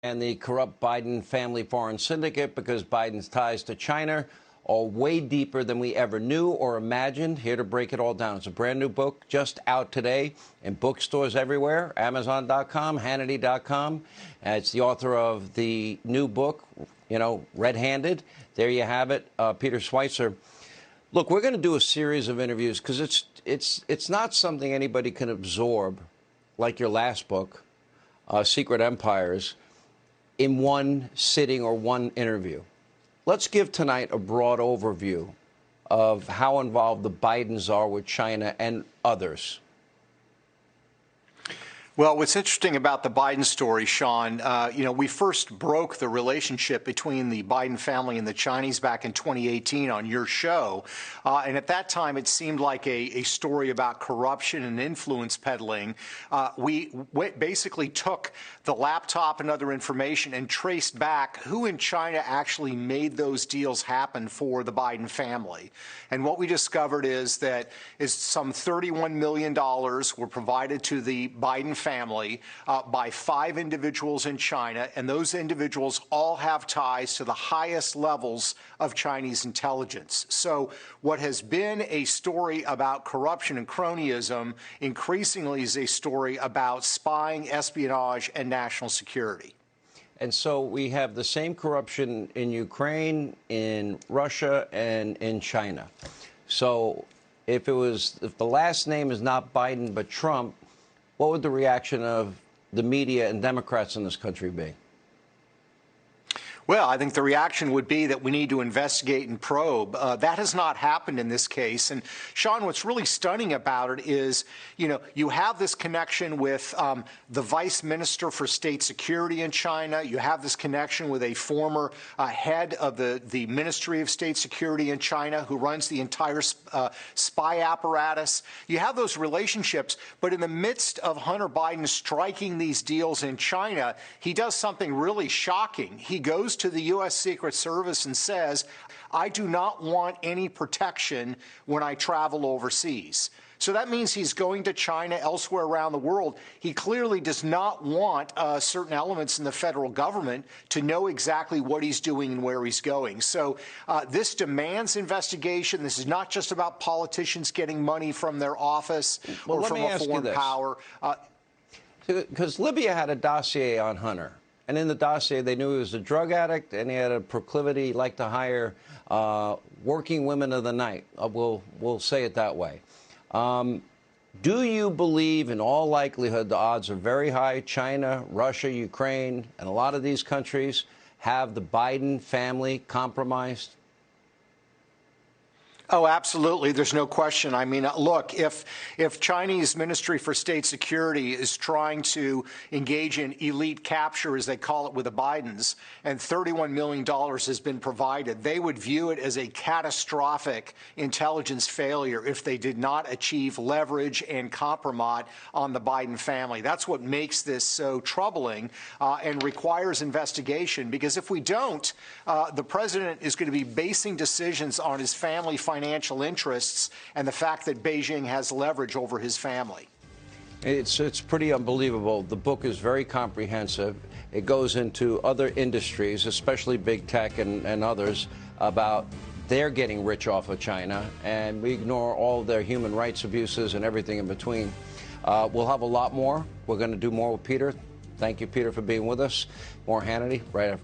And the corrupt Biden family foreign syndicate, because Biden's ties to China are way deeper than we ever knew or imagined. Here to break it all down. It's a brand new book just out today in bookstores everywhere, Amazon.com, Hannity.com. It's the author of the new book, Red-Handed. There you have it, Peter Schweizer. Look, we're going to do a series of interviews because it's not something anybody can absorb, like your last book, Secret Empires, in one sitting or one interview. Let's give tonight a broad overview of how involved the Bidens are with China and others. Well, what's interesting about the Biden story, Sean, we first broke the relationship between the Biden family and the Chinese back in 2018 on your show. And at that time, it seemed like a story about corruption and influence peddling. We basically took the laptop and other information and traced back who in China actually made those deals happen for the Biden family. And what we discovered is that some $31 million were provided to the Biden family by 5 individuals in China, and those individuals all have ties to the highest levels of Chinese intelligence. So what has been a story about corruption and cronyism increasingly is a story about spying, espionage, and national security. And so we have the same corruption in Ukraine, in Russia, and in China. So if the last name is not Biden but Trump, what would the reaction of the media and Democrats in this country be? Well, I think the reaction would be that we need to investigate and probe. That has not happened in this case. And, Sean, what's really stunning about it is, you have this connection with the vice minister for state security in China. You have this connection with a former head of the Ministry of State Security in China who runs the entire spy apparatus. You have those relationships. But in the midst of Hunter Biden striking these deals in China, he does something really shocking. He goes to the U.S. Secret Service and says, I do not want any protection when I travel overseas. So that means he's going to China, elsewhere around the world. He clearly does not want certain elements in the federal government to know exactly what he's doing and where he's going. So this demands investigation. This is not just about politicians getting money from their office or from a foreign power. Because Libya had a dossier on Hunter. And in the dossier, they knew he was a drug addict, and he had a proclivity, like to hire working women of the night. We'll say it that way. Do you believe, in all likelihood, the odds are very high, China, Russia, Ukraine, and a lot of these countries have the Biden family compromised? Oh, absolutely. There's no question. I mean, look, if Chinese Ministry for State Security is trying to engage in elite capture, as they call it, with the Bidens, and $31 million has been provided, they would view it as a catastrophic intelligence failure if they did not achieve leverage and compromise on the Biden family. That's what makes this so troubling and requires investigation, because if we don't, the president is going to be basing decisions on his family financial interests and the fact that Beijing has leverage over his family. It's pretty unbelievable. The book is very comprehensive. It goes into other industries, especially big tech and others, about they're getting rich off of China, and we ignore all their human rights abuses and everything in between. We'll have a lot more. We're going to do more with Peter. Thank you, Peter, for being with us. More Hannity right after